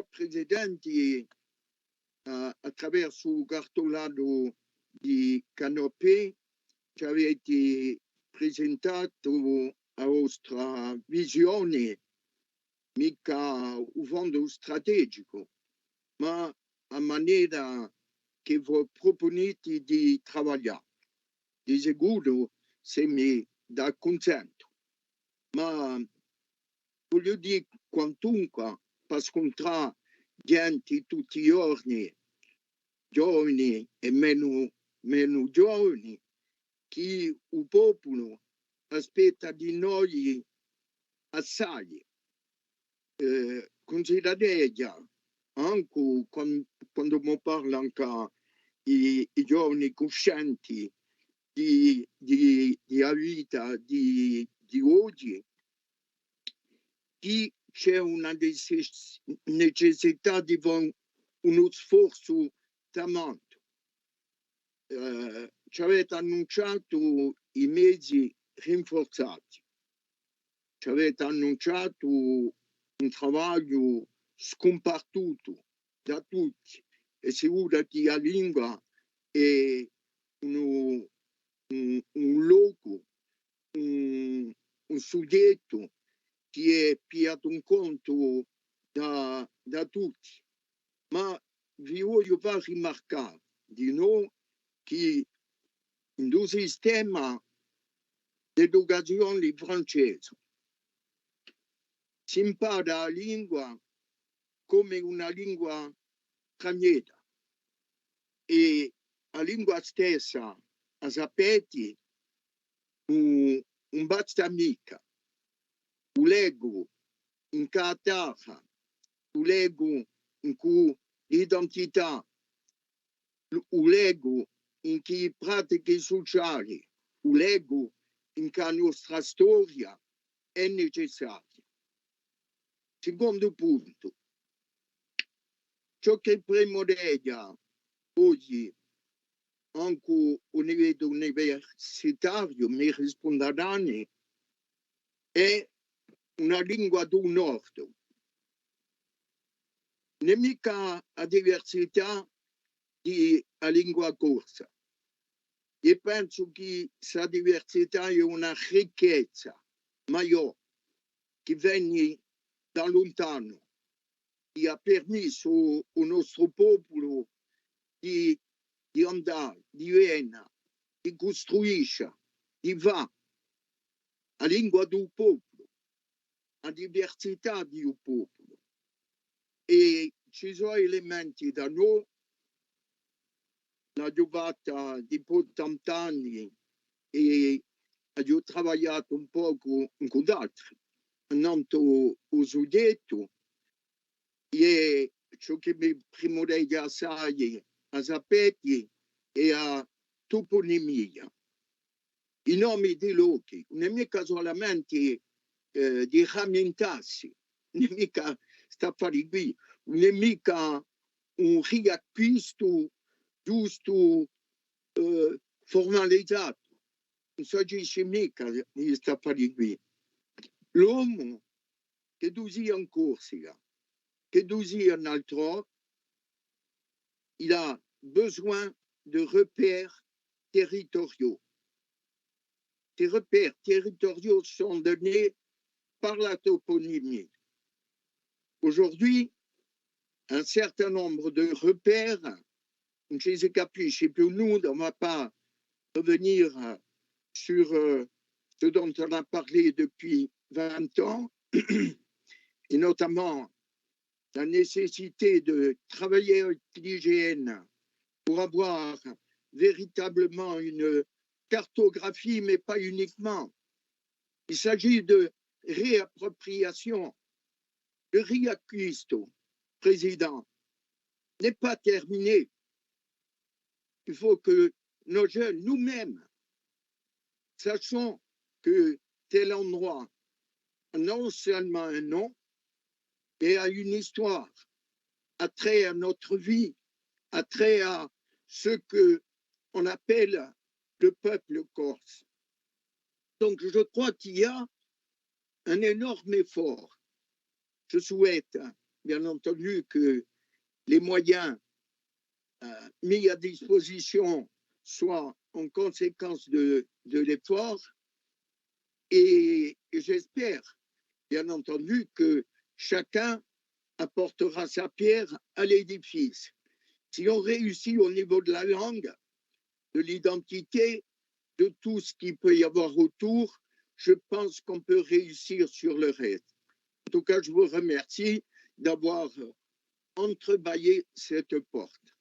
Presidente, attraverso il cartolato di Canopé, ci avete presentato la vostra visione, mica un fondo strategico, ma a maniera che voi proponete di lavorare. Di sicuro se mi dà consento, ma voglio dire quantunque per scontrare gente tutti i giorni, giovani e meno giovani, che il popolo aspetta di noi assai. Considerate anche quando mi parla anche i giovani coscienti di vita di oggi, che c'è una necessità di uno sforzo tremendo. Ci avete annunciato i mezzi rinforzati, ci avete annunciato un lavoro scompartuto da tutti, e sicuro che la lingua è un luogo, un soggetto che è piato in conto da tutti. Ma vi voglio far rimarcare di noi che in un sistema d'educazione francese si impara la lingua come una lingua straniera, e la lingua stessa, a sapete, non basta mica. O leggo in carattere, o leggo in cui l'identità, o leggo in che pratiche sociali, o leggo in che la nostra storia è necessaria. Secondo punto, ciò che primordiale oggi, anche a livello universitario, mi risponderanno, è una lingua del nord. Non mica la diversità della lingua corsa. Io penso che questa diversità è una ricchezza maggiore che viene da lontano, che ha permesso al nostro popolo di andare, di venire, di costruire, di va. La lingua del popolo, la diversità del popolo. E ci sono elementi da noi, la giovata di tanti anni, e ho lavorato un po' con altri. Nanto o soggetto, e ciò che mi primordiale assai a sapere è la toponimia. I nomi dei luoghi, non è mica solamente di rammentarsi, non è mica sta fare qui, non è mica un riacquisto giusto, formalizzato, non so dice mica di sta fare qui. L'uomo che sia in Corsica, che sia in altro, il a besoin de repères territoriaux. Ces repères territoriaux sont donnés par la toponymie. Aujourd'hui, un certain nombre de repères, je ne les capisce plus, nous, on ne va pas revenir sur ce dont on a parlé depuis 20 ans, et notamment la nécessité de travailler avec l'hygiène pour avoir véritablement une cartographie, mais pas uniquement. Il s'agit de réappropriation. Le riacquisto, président, n'est pas terminé. Il faut que nos jeunes, nous-mêmes, sachons que tel endroit a non seulement un nom, mais a une histoire, a trait à notre vie, a trait à ce qu'on appelle le peuple corse. Donc je crois qu'il y a un énorme effort. Je souhaite bien entendu, que les moyens mis à disposition soient en conséquence de l'effort. Et j'espère, bien entendu, que chacun apportera sa pierre à l'édifice. Si on réussit au niveau de la langue, de l'identité, de tout ce qu'il peut y avoir autour, je pense qu'on peut réussir sur le reste. En tout cas, je vous remercie d'avoir entrebâillé cette porte.